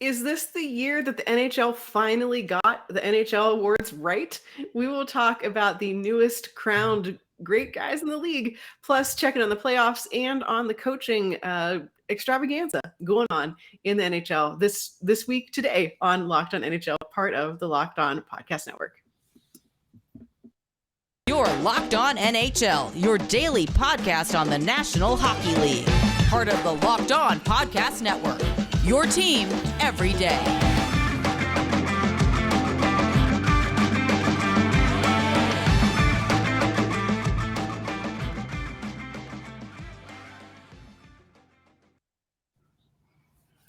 Is this the year that the NHL finally got the NHL awards right? We will talk about the newest crowned great guys in the league, plus checking on the playoffs and on the coaching extravaganza going on in the NHL this week today on Locked On NHL, part of the Locked On Podcast Network. You're Locked On NHL, your daily podcast on the National Hockey League. Part of the Locked On Podcast Network, your team every day.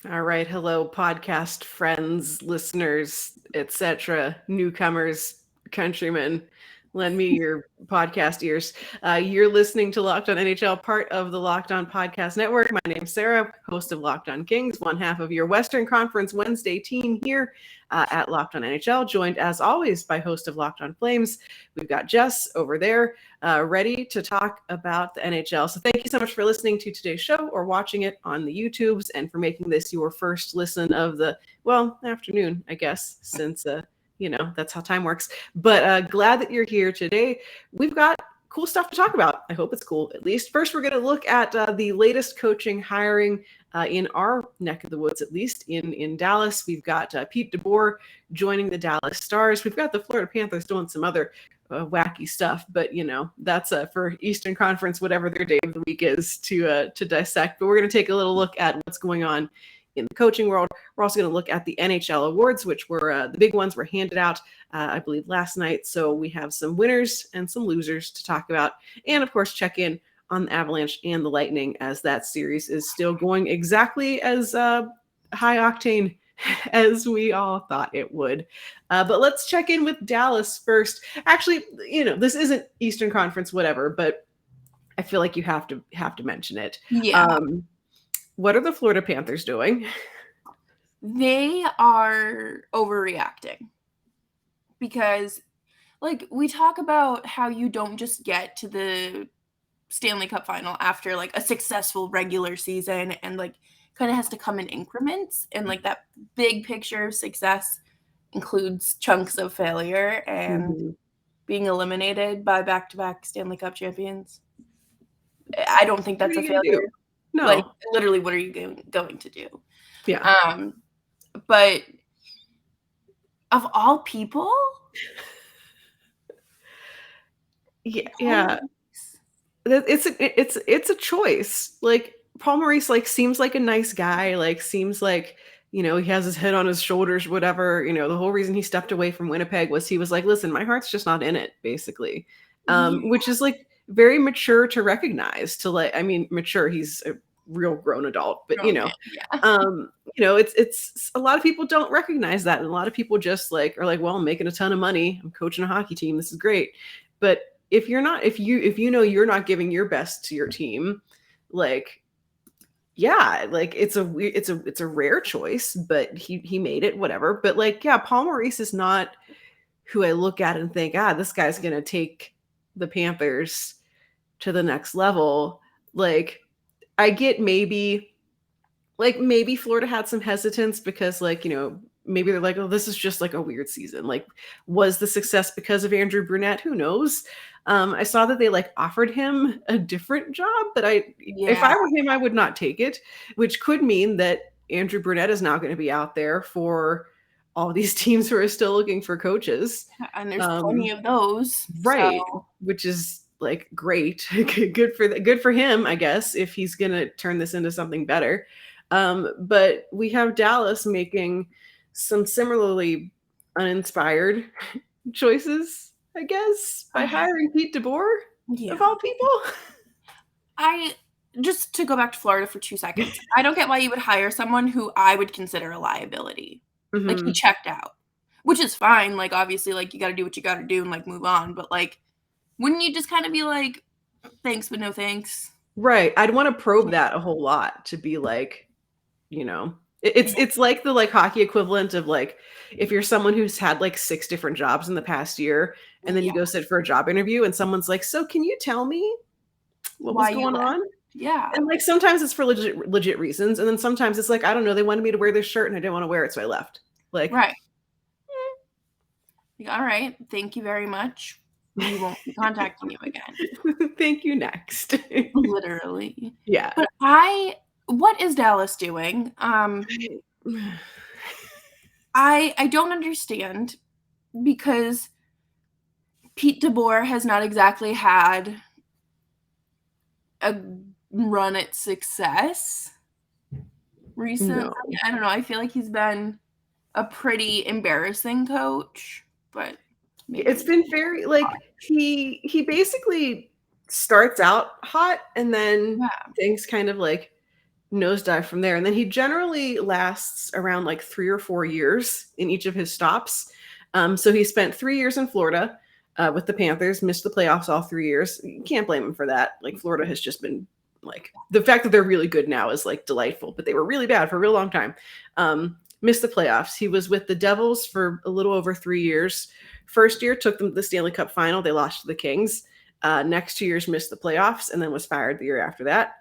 All right. Hello, podcast friends, listeners, etc., newcomers, countrymen. Lend me your podcast ears. You're listening to Locked On NHL, part of the Locked On Podcast Network. My name's Sarah, host of Locked On Kings, one half of your Western Conference Wednesday team here at Locked On NHL, joined as always by host of Locked On Flames. We've got Jess over there ready to talk about the NHL. So thank you so much for listening to today's show or watching it on the YouTubes and for making this your first listen of the, afternoon, I guess, since that's how time works. But glad that you're here today. We've got cool stuff to talk about. I hope it's cool, at least. First, we're going to look at the latest coaching hiring in our neck of the woods, at least in Dallas. We've got Pete DeBoer joining the Dallas Stars. We've got the Florida Panthers doing some other wacky stuff, but that's for Eastern Conference, whatever their day of the week is to dissect. But we're going to take a little look at what's going on in the coaching world. We're also going to look at the NHL awards, which were the big ones were handed out, I believe, last night. So we have some winners and some losers to talk about. And of course, check in on the Avalanche and the Lightning, as that series is still going exactly as high octane as we all thought it would. But let's check in with Dallas first. Actually, this isn't Eastern Conference, whatever, but I feel like you have to mention it. Yeah. What are the Florida Panthers doing? They are overreacting because, we talk about how you don't just get to the Stanley Cup final after, a successful regular season and, kind of has to come in increments. And, that big picture of success includes chunks of failure and being eliminated by back-to-back Stanley Cup champions. I don't think that's a failure. No. Literally, what are you going to do? Yeah. But of all people, yeah. It's a choice. Paul Maurice, seems like a nice guy. Seems like, he has his head on his shoulders, whatever. The whole reason he stepped away from Winnipeg was he was like, listen, my heart's just not in it, basically. Which is very mature to recognize. Mature. He's a real grown adult, but it's a lot of people don't recognize that, and a lot of people just are like, well, I'm making a ton of money, I'm coaching a hockey team, this is great. But if you're not, if you know you're not giving your best to your team, it's a rare choice, but he made it, whatever. But Paul Maurice is not who I look at and think, this guy's gonna take the Panthers to the next level. I get maybe Florida had some hesitance because maybe they're like, oh, this is just a weird season. Was the success because of Andrew Brunette? Who knows? I saw that they offered him a different job, but if I were him, I would not take it, which could mean that Andrew Brunette is now going to be out there for all these teams who are still looking for coaches. And there's plenty of those. Right. So. Which is great. good for him, I guess, if he's going to turn this into something better. But we have Dallas making some similarly uninspired choices, I guess, by hiring Pete DeBoer, of all people. Just to go back to Florida for 2 seconds, I don't get why you would hire someone who I would consider a liability. Mm-hmm. He checked out, which is fine. Obviously, you got to do what you got to do and, move on. But, wouldn't you just kind of be like, thanks, but no thanks? Right. I'd want to probe that a whole lot to be it's like the hockey equivalent of if you're someone who's had 6 different jobs in the past year, and then you go sit for a job interview and someone's like, so can you tell me what was going on? Yeah. And like sometimes it's for legit reasons, and then sometimes it's like, I don't know, they wanted me to wear this shirt and I didn't want to wear it, so I left. Like, right. Like, all right, thank you very much. We won't be contacting you again. Thank you, next. Literally. Yeah. But what is Dallas doing? I don't understand, because Pete DeBoer has not exactly had a run at success recently. No. I don't know. I feel like he's been a pretty embarrassing coach, but maybe It's been very like he basically starts out hot and then yeah. things kind of like nosedive from there. And then he generally lasts around like 3 or 4 years in each of his stops. So he spent 3 years in Florida with the Panthers, missed the playoffs all 3 years. You can't blame him for that. Like Florida has just been like the fact that they're really good now is like delightful, but they were really bad for a real long time. Missed the playoffs. He was with the Devils for a little over 3 years. First year took them to the Stanley Cup final. They lost to the Kings. Next 2 years missed the playoffs and then was fired the year after that.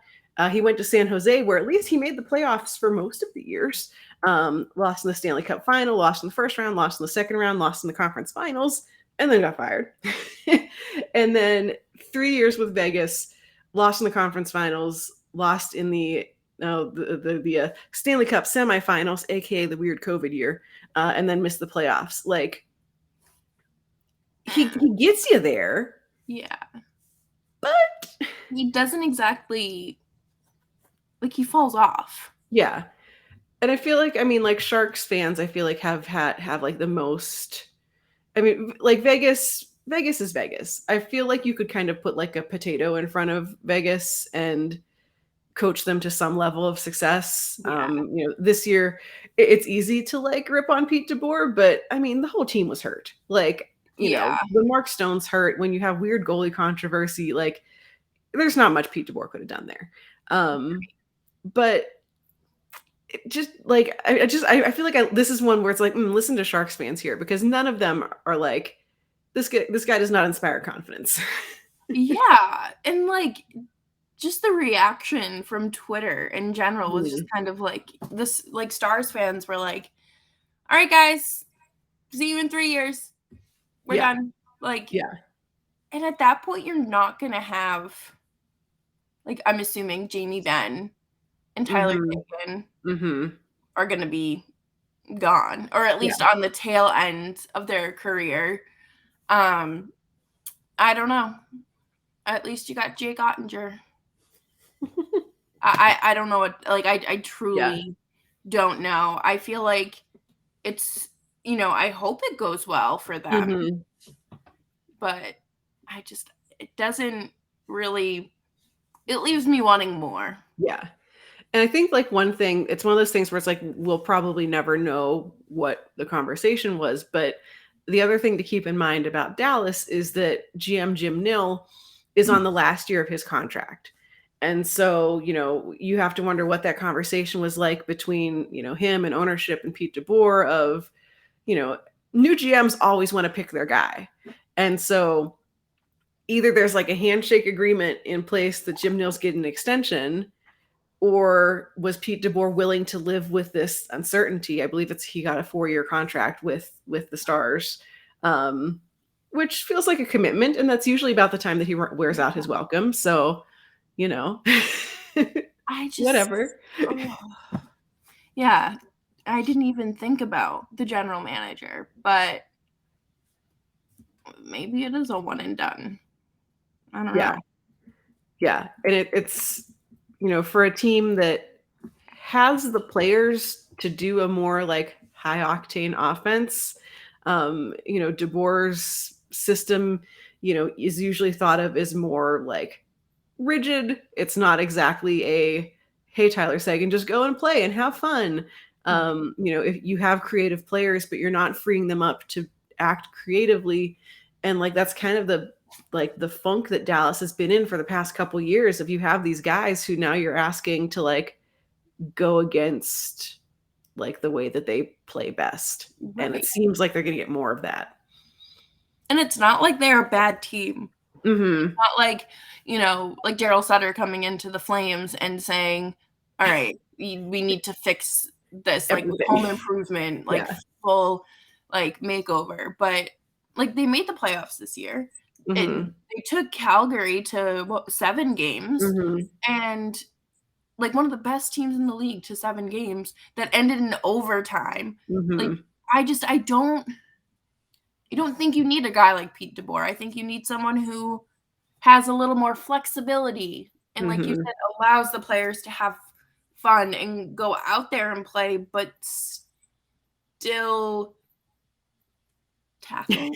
He went to San Jose, where at least he made the playoffs for most of the years. Lost in the Stanley Cup final, lost in the first round, lost in the second round, lost in the conference finals, and then got fired. And then 3 years with Vegas, lost in the conference finals, lost in the Stanley Cup semifinals, aka the weird COVID year, and then missed the playoffs. Like he gets you there, Yeah. but He doesn't exactly, like, he falls off. yeah. And I feel like, I mean, like Sharks fans, I feel like have like the most. I mean, like Vegas is Vegas. I feel like you could kind of put like a potato in front of Vegas and coach them to some level of success. Yeah. This year it's easy to like rip on Pete DeBoer, but I mean, the whole team was hurt. Like, Yeah. when Mark Stone's hurt, when you have weird goalie controversy, like there's not much Pete DeBoer could have done there. But just like I feel like this is one where it's like listen to Sharks fans here, because none of them are like this guy does not inspire confidence. Yeah. And like just the reaction from Twitter in general was just kind of like this, like Stars fans were like, all right, guys, see you in 3 years. We're done. Like, yeah. And at that point, you're not going to have, like, I'm assuming Jamie Benn and Tyler Bacon are going to be gone, or at least on the tail end of their career. I don't know. At least you got Jake Ottinger. I don't know what, like, I truly don't know. I feel like it's, I hope it goes well for them, but it doesn't really, it leaves me wanting more. Yeah. And I think like one thing, it's one of those things where it's like, we'll probably never know what the conversation was. But the other thing to keep in mind about Dallas is that GM Jim Nill is on the last year of his contract. And so, you have to wonder what that conversation was like between, him and ownership and Pete DeBoer of, new GMs always want to pick their guy. And so either there's like a handshake agreement in place that Jim Nill's getting an extension, or was Pete DeBoer willing to live with this uncertainty? I believe he got a 4-year contract with the Stars, which feels like a commitment. And that's usually about the time that he wears out his welcome. So, whatever. Yeah. I didn't even think about the general manager, but maybe it is a one and done. I don't know. Yeah. And it's, for a team that has the players to do a more like high octane offense, DeBoer's system, is usually thought of as more like rigid. It's not exactly a, hey, Tyler Seguin, just go and play and have fun. If you have creative players, but you're not freeing them up to act creatively. And like, that's kind of the funk that Dallas has been in for the past couple years. If you have these guys who now you're asking to like go against like the way that they play best. Right. And it seems like they're going to get more of that. And it's not like they're a bad team. Mm-hmm. Not like, like Daryl Sutter coming into the Flames and saying, all right, we need to fix this, like with Everything. home improvement, like full like makeover. But like they made the playoffs this year. Mm-hmm. And they took Calgary to 7 games, Mm-hmm. and like one of the best teams in the league to 7 games that ended in overtime. Mm-hmm. Like I don't think you need a guy like Pete DeBoer. I think you need someone who has a little more flexibility and, like you said, allows the players to have fun and go out there and play, but still tackle.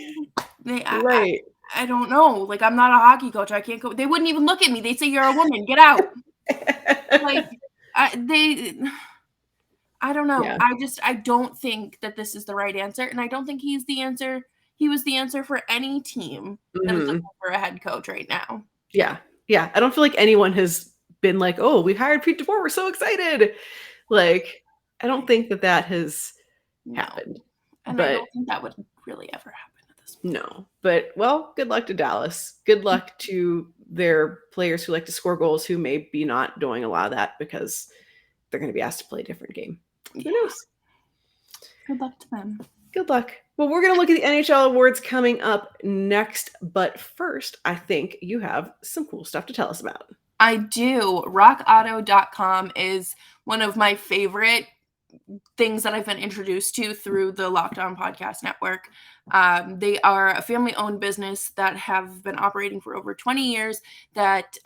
Right. I don't know. Like, I'm not a hockey coach. I can't go. They wouldn't even look at me. They'd say, "You're a woman. Get out." Like, I don't know. Yeah. I don't think that this is the right answer, and I don't think he's the answer. He was the answer for any team that is looking for a head coach right now. Yeah. Yeah. I don't feel like anyone has been like, oh, we hired Pete DeBoer. We're so excited. Like, I don't think that has happened. And but I don't think that would really ever happen at this point. No. But, well, good luck to Dallas. Good luck to their players who like to score goals who may be not doing a lot of that because they're going to be asked to play a different game. Who knows? Good luck to them. Good luck. Well, we're going to look at the NHL awards coming up next. But first, I think you have some cool stuff to tell us about. I do. RockAuto.com is one of my favorite things that I've been introduced to through the Locked On Podcast Network. They are a family-owned business that have been operating for over 20 years that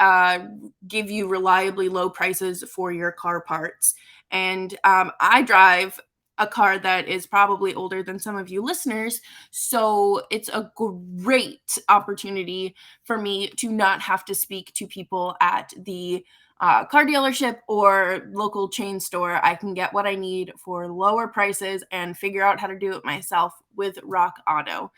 give you reliably low prices for your car parts. And I drive a car that is probably older than some of you listeners, so it's a great opportunity for me to not have to speak to people at the car dealership or local chain store. I can get what I need for lower prices and figure out how to do it myself with Rock Auto.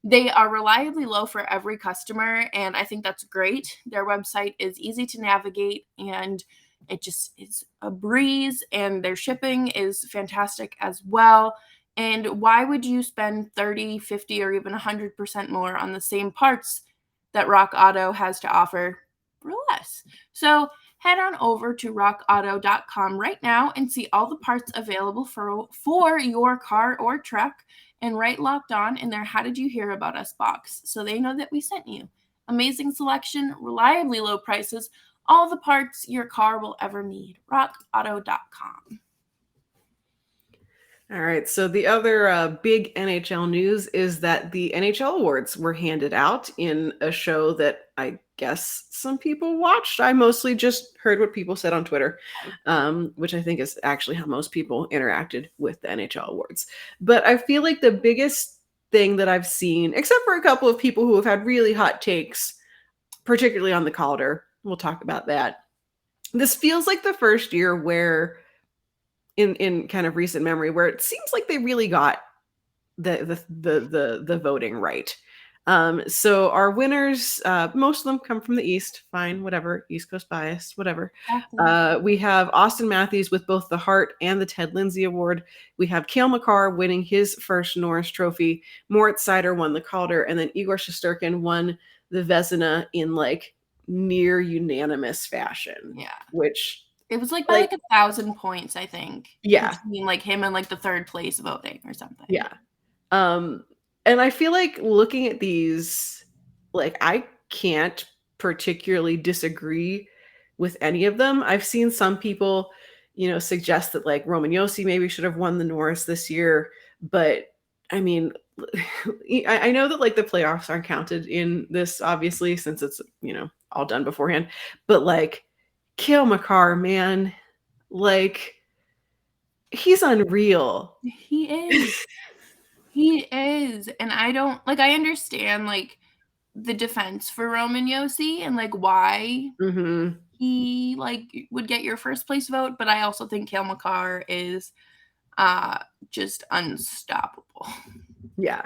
They are reliably low for every customer, and I think that's great. Their website is easy to navigate, and it just is a breeze, and their shipping is fantastic as well. And why would you spend 30, 50, or even 100% more on the same parts that Rock Auto has to offer for less? So head on over to rockauto.com right now and see all the parts available for your car or truck, and write Locked On in their How Did You Hear About Us box so they know that we sent you. Amazing selection, reliably low prices, all the parts your car will ever need. rockauto.com. All right. So the other big NHL news is that the NHL awards were handed out in a show that I guess some people watched. I mostly just heard what people said on Twitter, which I think is actually how most people interacted with the NHL awards. But I feel like the biggest thing that I've seen, except for a couple of people who have had really hot takes, particularly on the Calder, we'll talk about that. This feels like the first year where in kind of recent memory where it seems like they really got the voting right. So our winners, most of them come from the East. Fine, whatever. East Coast bias, whatever. We have Austin Matthews with both the Hart and the Ted Lindsay Award. We have Cale Makar winning his first Norris Trophy. Moritz Seider won the Calder, and then Igor Shesterkin won the Vezina in like near unanimous fashion. Yeah, which it was like by like 1,000 points, I think. Yeah, between like him and like the third place voting or something. Yeah. And I feel like looking at these, like I can't particularly disagree with any of them. I've seen some people, suggest that like Roman Josi maybe should have won the Norris this year, but I mean, I know that like the playoffs aren't counted in this, obviously, since it's all done beforehand. But like Cale Makar, man, like he's unreal. He is. He is. And I don't like, I understand like the defense for Roman Josi and like why he like would get your first place vote, but I also think Cale Makar is just unstoppable. Yeah.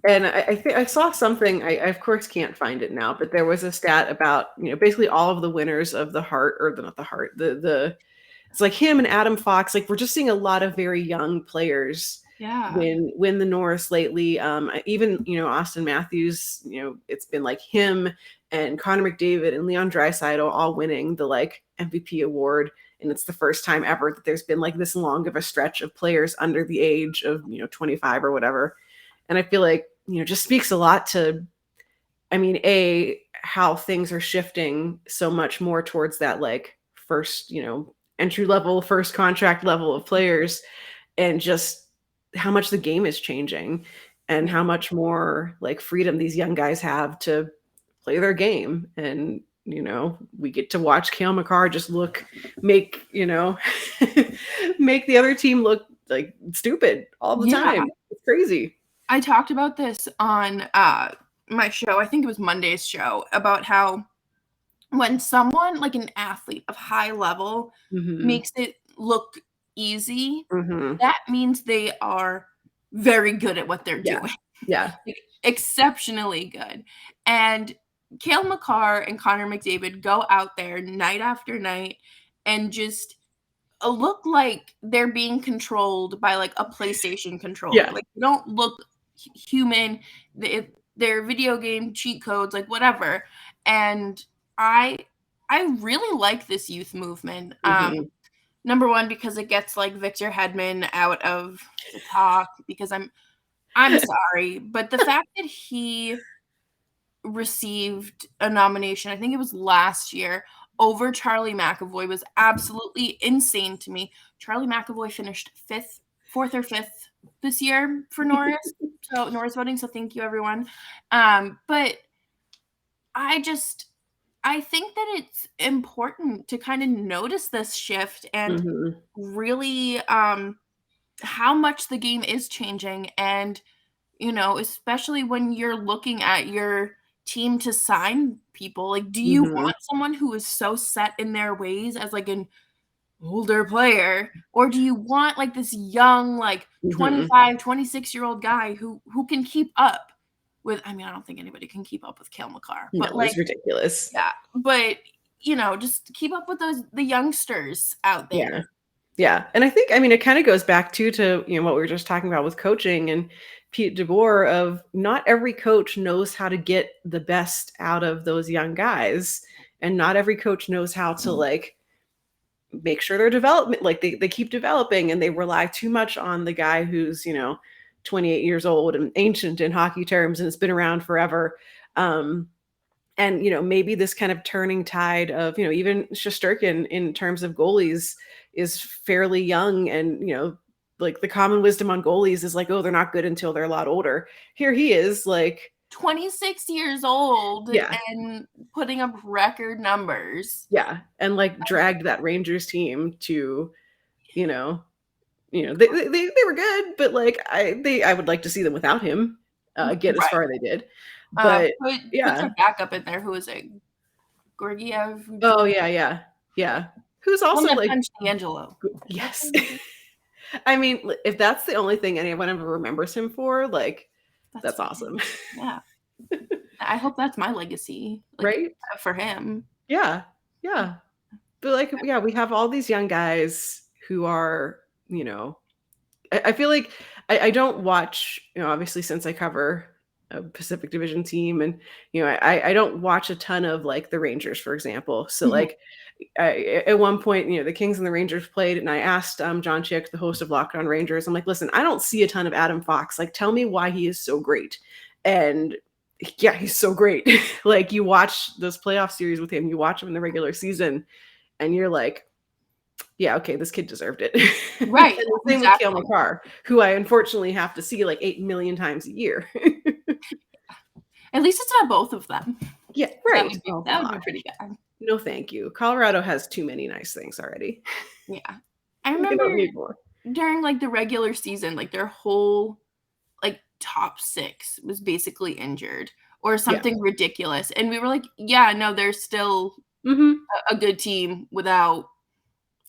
And I think I saw something, I of course can't find it now, but there was a stat about, basically all of the winners of the Hart, or not the Hart, it's like him and Adam Fox, like we're just seeing a lot of very young players Yeah. win the Norris lately. Even, Austin Matthews, it's been like him and Connor McDavid and Leon Draisaitl all winning the like MVP award. And it's the first time ever that there's been like this long of a stretch of players under the age of, 25 or whatever. And I feel like, just speaks a lot to, how things are shifting so much more towards that like first, entry level, first contract level of players, and just how much the game is changing and how much more like freedom these young guys have to play their game. And, we get to watch Cale Makar just make the other team look like stupid all the time. It's crazy. I talked about this on my show, I think it was Monday's show, about how when someone like an athlete of high level makes it look easy, that means they are very good at what they're doing. Yeah. Like, exceptionally good. And Cale Makar and Connor McDavid go out there night after night and just look like they're being controlled by like a PlayStation controller. Yeah. Like, they don't look human. They're video game cheat codes, like whatever. And I really like this youth movement. Number one, because it gets like Victor Hedman out of the talk, because I'm sorry, but the fact that he received a nomination, I think it was last year, over Charlie McAvoy was absolutely insane to me. Charlie McAvoy finished fourth or fifth this year for Norris. So Norris voting. So thank you, everyone. But I think that it's important to kind of notice this shift and really how much the game is changing. And, especially when you're looking at your team to sign people, like, do you want someone who is so set in their ways as like an older player, or do you want like this young, like 25, 26-year-old guy who can keep up with, I don't think anybody can keep up with Cale Makar, but no, it's ridiculous. Yeah, but just keep up with the youngsters out there. Yeah. And I think, it kind of goes back to what we were just talking about with coaching and Pete DeBoer, of not every coach knows how to get the best out of those young guys. And not every coach knows how to like make sure their development, like they keep developing, and they rely too much on the guy who's, 28 years old and ancient in hockey terms and it's been around forever. And, maybe this kind of turning tide of, even Shesterkin in terms of goalies is fairly young, and, like the common wisdom on goalies is like, oh, they're not good until they're a lot older. Here he is, like 26 years old and putting up record numbers. Yeah. And like dragged that Rangers team to, they were good, but like I would like to see them without him get as far as they did. But put their backup in there. Who is it? Georgiev. Oh yeah. Who's also like Angelo. Yes. If that's the only thing anyone ever remembers him for, like that's awesome. Yeah. I hope that's my legacy, like, right? For him. Yeah. But like, we have all these young guys who are, I feel like I don't watch, obviously since I cover a Pacific Division team, and I don't watch a ton of like the Rangers, for example. So like at one point, the Kings and the Rangers played, and I asked John Chick, the host of Locked On Rangers, I'm like, listen, I don't see a ton of Adam Fox. Like, tell me why he is so great. And yeah, he's so great. Like, you watch those playoff series with him, you watch him in the regular season, and you're like, yeah, okay, this kid deserved it. Right. And the same with Cale Makar, who I unfortunately have to see like 8 million times a year. At least it's not both of them. Yeah, right. That would be pretty bad. No, thank you. Colorado has too many nice things already. Yeah. I remember during like the regular season, like their whole like top six was basically injured or something ridiculous. And we were like, yeah, no, they're still a good team without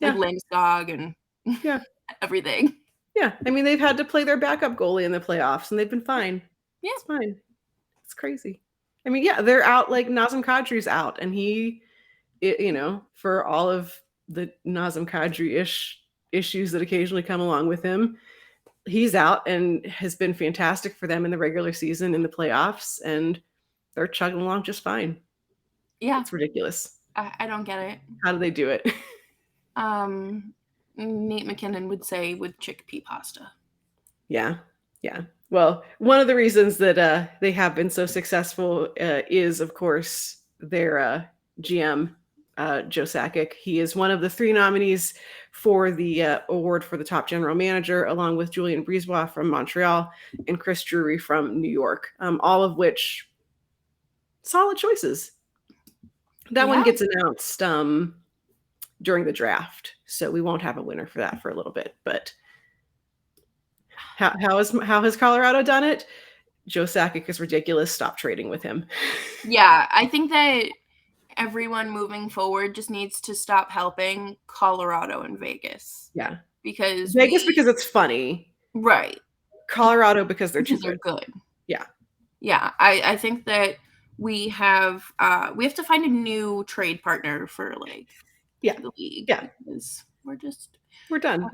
like Landeskog and everything. Yeah. They've had to play their backup goalie in the playoffs and they've been fine. Yeah. It's fine. It's crazy. They're out, like Nazem Kadri's out, and he, for all of the Nazem Kadri-ish issues that occasionally come along with him, he's out and has been fantastic for them in the regular season, in the playoffs, and they're chugging along just fine. Yeah. It's ridiculous. I don't get it. How do they do it? Nate McKinnon would say with chickpea pasta. Yeah. Well, one of the reasons that they have been so successful is, of course, their GM, Joe Sakic. He is one of the 3 nominees for the award for the top general manager, along with Julien Brisebois from Montreal and Chris Drury from New York, all of which solid choices. That one gets announced during the draft, so we won't have a winner for that for a little bit. But how has Colorado done it? Joe Sakic is ridiculous. Stop trading with him. Yeah, I think that everyone moving forward just needs to stop helping Colorado and Vegas. Yeah, because because it's funny, right? Colorado because they're good. Yeah. I think that we have to find a new trade partner for the league. Yeah, because we're done.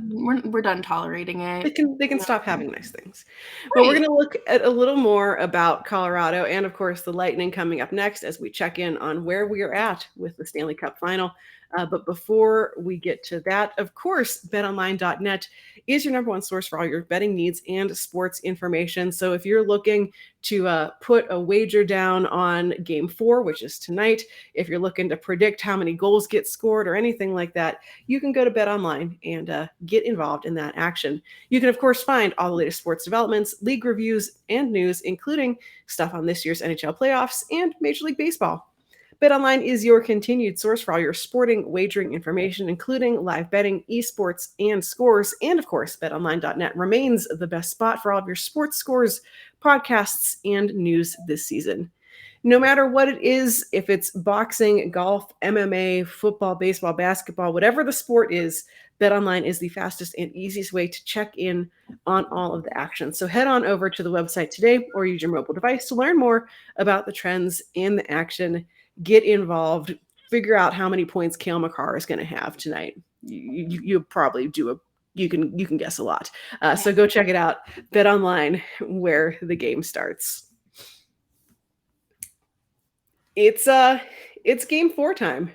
We're done tolerating it. They can stop having nice things. Right. But we're going to look at a little more about Colorado and, of course, the Lightning coming up next as we check in on where we are at with the Stanley Cup Final. But before we get to that, of course, betonline.net is your number one source for all your betting needs and sports information. So if you're looking to put a wager down on Game 4, which is tonight, if you're looking to predict how many goals get scored or anything like that, you can go to BetOnline and get involved in that action. You can, of course, find all the latest sports developments, league reviews, and news, including stuff on this year's NHL playoffs and Major League Baseball. BetOnline is your continued source for all your sporting wagering information, including live betting, esports, and scores. And of course, betonline.net remains the best spot for all of your sports scores, podcasts, and news this season. No matter what it is, if it's boxing, golf, MMA, football, baseball, basketball, whatever the sport is, BetOnline is the fastest and easiest way to check in on all of the action. So head on over to the website today or use your mobile device to learn more about the trends and the action. Get involved, figure out how many points Cale Makar is going to have tonight. You probably do you can guess a lot. So go check it out. BetOnline, where the game starts. It's Game 4 time.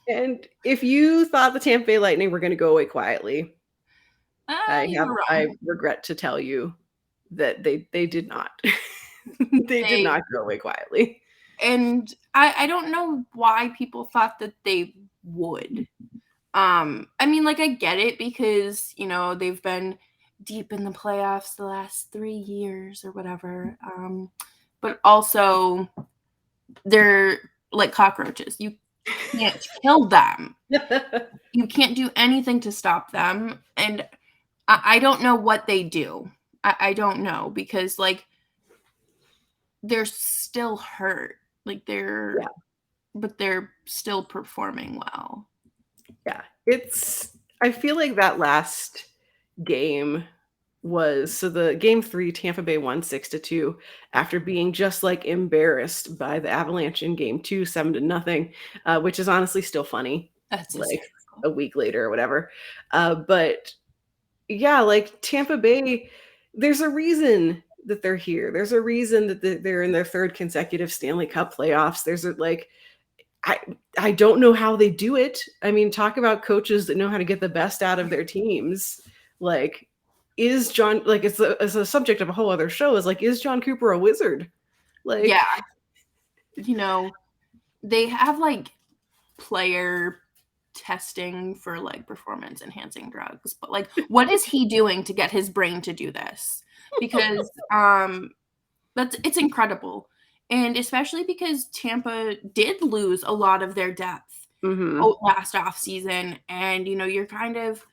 And if you thought the Tampa Bay Lightning were going to go away quietly, I regret to tell you that they did not. They did not go away quietly. And I don't know why people thought that they would. I mean, I get it because, they've been deep in the playoffs the last 3 years or whatever. But also they're like cockroaches. You can't kill them. You can't do anything to stop them. And I don't know what they do. I don't know because they're still hurt. But they're still performing well. Yeah. I feel like that last game was the Game 3, Tampa Bay won 6-2 after being just embarrassed by the Avalanche in Game 2, 7-0, which is honestly still funny. That's a week later or whatever. But yeah, Tampa Bay, there's a reason that they're here. There's a reason that they're in their 3rd consecutive Stanley Cup playoffs. There's I don't know how they do it. I mean, talk about coaches that know how to get the best out of their teams. Is John, it's a subject of a whole other show, is John Cooper a wizard? Yeah. They have player testing for performance enhancing drugs, but what is he doing to get his brain to do this? Because it's incredible. And especially because Tampa did lose a lot of their depth last off season, and you're kind of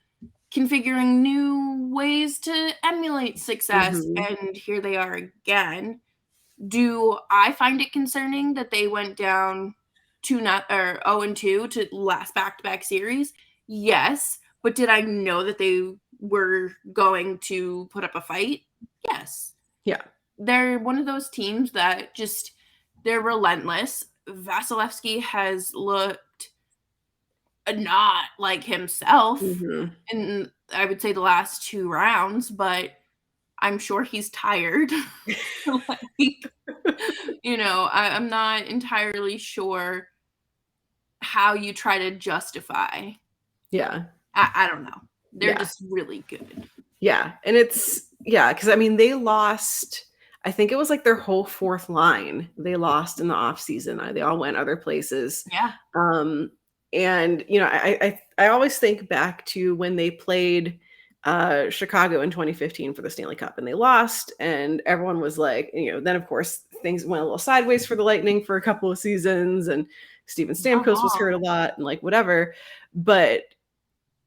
configuring new ways to emulate success, and here they are again. Do I find it concerning that they went down 0-2 to last back-to-back series? Yes, but did I know that they were going to put up a fight? Yes. Yeah. They're one of those teams that they're relentless. Vasilevsky has looked not like himself Mhm. in, I would say, the last 2 rounds, but I'm sure he's tired. Like, I'm not entirely sure how you try to justify. Yeah. I don't know. They're Yeah. just really good. Yeah. And because I mean, they lost, I think it was like their whole fourth line. They lost in the off season. They all went other places. Yeah. And I always think back to when they played Chicago in 2015 for the Stanley Cup and they lost, and everyone was like, then of course things went a little sideways for the Lightning for a couple of seasons, and Steven Stamkos was hurt a lot and like whatever. But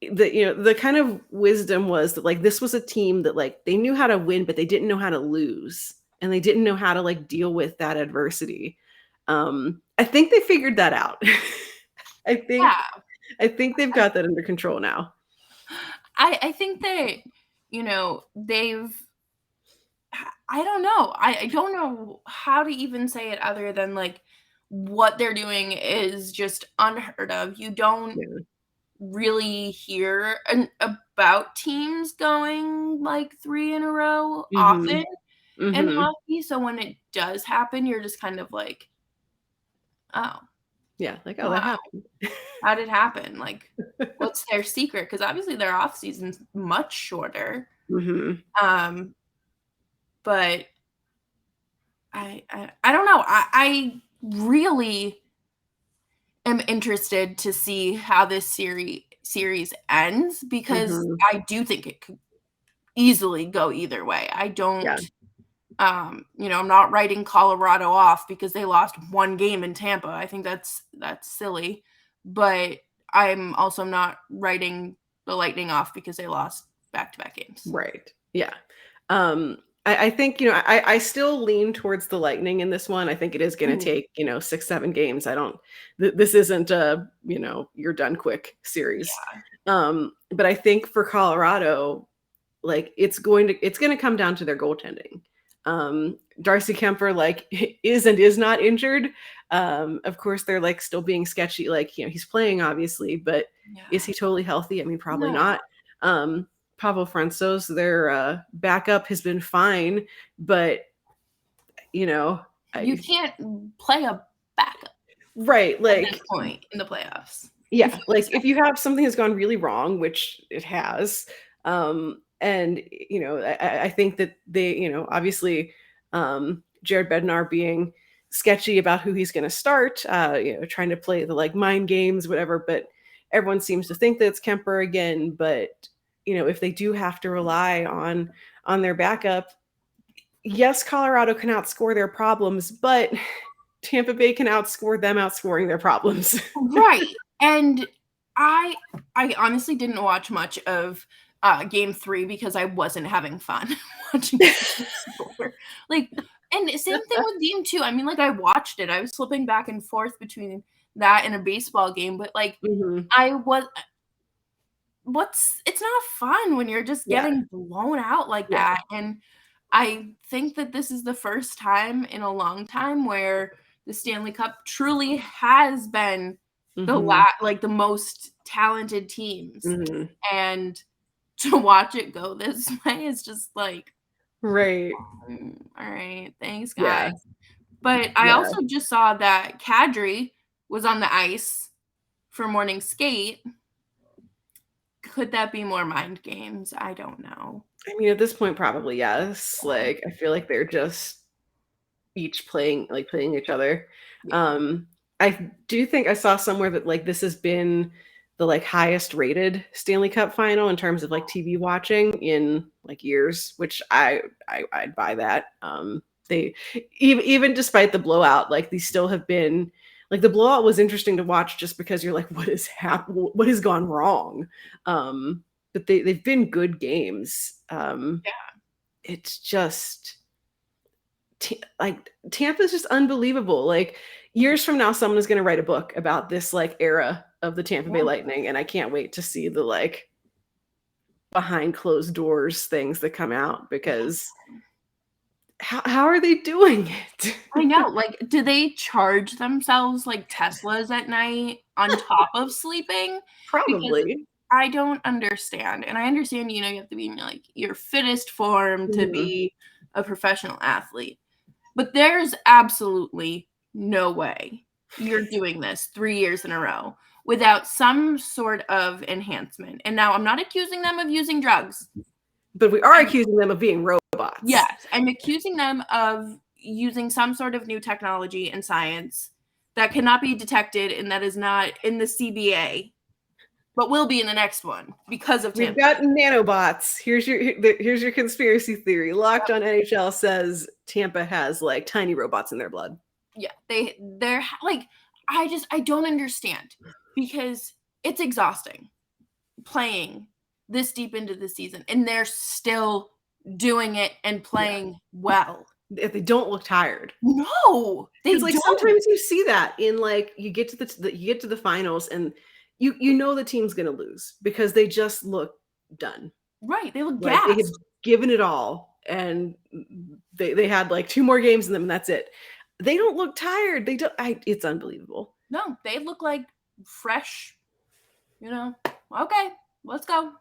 the kind of wisdom was that like this was a team that like they knew how to win, but they didn't know how to lose, and they didn't know how to like deal with that adversity. I think they figured that out. I think Yeah. I think they've got that under control now. I think that, they've, I don't know. I don't know how to even say it other than like what they're doing is just unheard of. You don't Yeah. really hear about teams going like 3 in a row Mhm. often in Mhm. hockey. So when it does happen, you're just kind of like, oh, Yeah, like, oh, that wow, happened. how did it happen? Like, what's their secret? Because obviously their off season's much shorter. Mhm. Um, but I don't know. I really am interested to see how this series ends because Mhm. I do think it could easily go either way. I Yeah. don't I'm not writing Colorado off because they lost one game in Tampa. I think that's silly. But I'm also not writing the Lightning off because they lost back-to-back games. Right. Yeah. I think, I still lean towards the Lightning in this one. I think it is gonna Mhm. take, 6, 7 games. I don't this isn't a, you're done quick series. Yeah. But I think for Colorado, like it's gonna come down to their goaltending. Darcy Kemper like is and is not injured. Of course they're like still being sketchy, like he's playing obviously, but is Yeah. he totally healthy? I mean, probably No. not. Pavel Francouz, their backup, has been fine, but you know You I can't play a backup right, at this like point in the playoffs. If yeah, you like lose if you have something that's gone really wrong, which it has, and I think that they, obviously, Jared Bednar being sketchy about who he's going to start, trying to play the like mind games, whatever. But everyone seems to think that it's Kemper again. But if they do have to rely on their backup, yes, Colorado can outscore their problems, but Tampa Bay can outscore them outscoring their problems. Right. And I I honestly didn't watch much of game 3 because I wasn't having fun watching it score. Like, and same thing with game 2. I mean, like I watched it. I was flipping back and forth between that and a baseball game, but like Mhm. I was it's not fun when you're just Yeah. getting blown out like Yeah. that. And I think that this is the first time in a long time where the Stanley Cup truly has been Mhm. like the most talented teams. Mhm. And to watch it go this way is just like, Right. all right, thanks Yeah. guys. But I Yeah. also just saw that Kadri was on the ice for morning skate. Could that be more mind games? I don't know. I mean, at this point, probably yes. Like, I feel like they're just each playing each other. Yeah. Um, I do think I saw somewhere that like this has been the like highest rated Stanley Cup final in terms of like TV watching in like years, which I'd buy that. They even despite the blowout, like these still have been like the blowout was interesting to watch just because you're like, what has gone wrong? But they've been good games. It's just like Tampa's just unbelievable. Like years from now, someone is going to write a book about this like era of the Tampa Bay Yeah. Lightning, and I can't wait to see the like behind closed doors things that come out because how are they doing it? I know. Like, do they charge themselves like Teslas at night on top of sleeping? Because Probably. I don't understand. And I understand, you have to be in like your fittest form to be a professional athlete. But there's absolutely no way you're doing this 3 years in a row without some sort of enhancement. And now I'm not accusing them of using drugs. But we are accusing them of being robots. Yes, I'm accusing them of using some sort of new technology and science that cannot be detected and that is not in the CBA, but will be in the next one because of Tampa. We've got nanobots. Here's your conspiracy theory. Locked on NHL says Tampa has like tiny robots in their blood. Yeah, they're like, I don't understand, because it's exhausting playing this deep into the season and they're still doing it and playing well. If they don't look tired. No, they like don't. Sometimes you see that in like you get to the finals and you know the team's gonna lose because they just look done. Right, they look Like they had gassed. given it all and they had like 2 more games in them and that's it. They don't look tired. They don't. It's unbelievable. No, they look like fresh. Okay, let's go.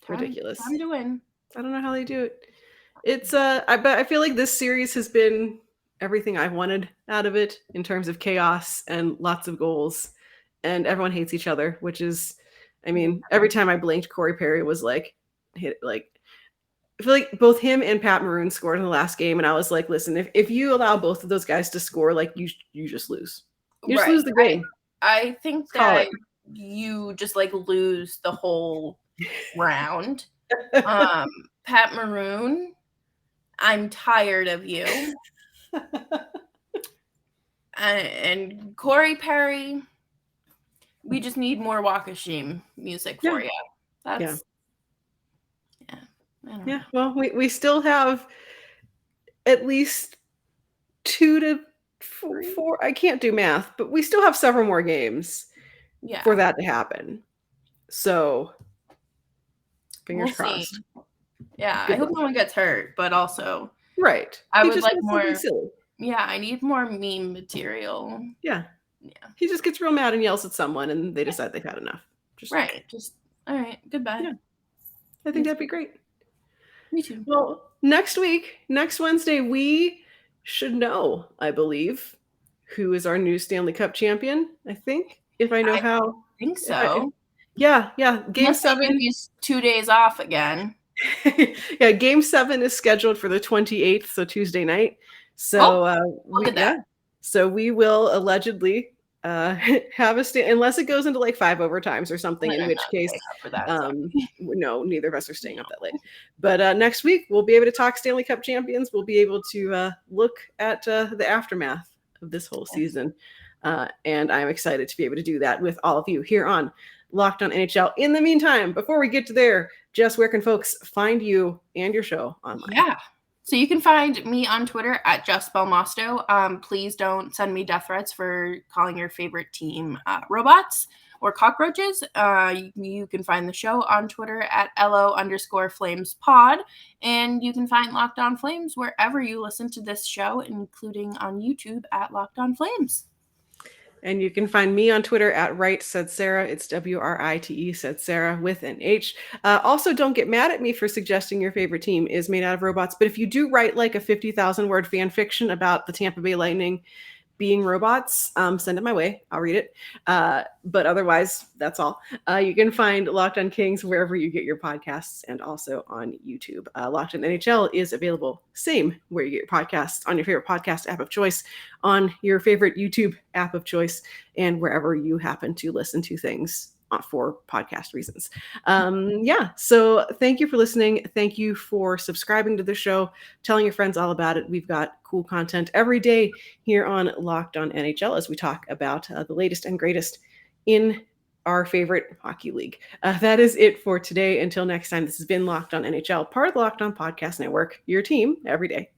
Ridiculous. Time to win. I don't know how they do it. It's but I feel like this series has been everything I wanted out of it in terms of chaos and lots of goals, and everyone hates each other, which is, I mean, every time I blinked, Corey Perry was like, hit like. I feel like both him and Pat Maroon scored in the last game, and I was like, listen, if you allow both of those guys to score, like you just lose. You just lose the game. I think that you just like lose the whole round. Pat Maroon, I'm tired of you. And Corey Perry, we just need more Wakashim music for you. That's I don't know. Well, we still have at least 2 to 4. I can't do math, but we still have several more games for that to happen. So fingers crossed. Yeah, I hope no one gets hurt, but also I would like more. Yeah, I need more meme material. Yeah. He just gets real mad and yells at someone, and they decide they've had enough. Just all right. Goodbye. Yeah. I think that'd be great. Me too. Well, next Wednesday, we should know, I believe, who is our new Stanley Cup champion. I think, if I know how. I think so. Yeah. Game 7. These 2 days off again. Yeah, Game 7 is scheduled for the 28th, so Tuesday night. So look at that. So we will allegedly have a unless it goes into like 5 overtimes or something, in which case no, neither of us are staying up that late. But next week we'll be able to talk Stanley Cup champions. We'll be able to look at the aftermath of this whole season, and I'm excited to be able to do that with all of you here on Locked on NHL. In the meantime, before we get to there, Jess, where can folks find you and your show online? Yeah. So you can find me on Twitter at Jess Belmosto. Please don't send me death threats for calling your favorite team robots or cockroaches. You can find the show on Twitter at LO_FlamesPod. And you can find Locked On Flames wherever you listen to this show, including on YouTube at Locked On Flames. And you can find me on Twitter at Write Said Sarah. It's WRITE said Sarah with an H. Also, don't get mad at me for suggesting your favorite team is made out of robots. But if you do write like a 50,000 word fan fiction about the Tampa Bay Lightning being robots, send it my way. I'll read it. But otherwise, that's all. You can find Locked on Kings wherever you get your podcasts and also on YouTube. Locked on NHL is available same where you get your podcasts, on your favorite podcast app of choice, on your favorite YouTube app of choice, and wherever you happen to listen to things for podcast reasons. So thank you for listening. Thank you for subscribing to the show, telling your friends all about it. We've got cool content every day here on Locked on NHL as we talk about the latest and greatest in our favorite hockey league. That is it for today. Until next time, this has been Locked on NHL, part of the Locked on Podcast Network, your team every day.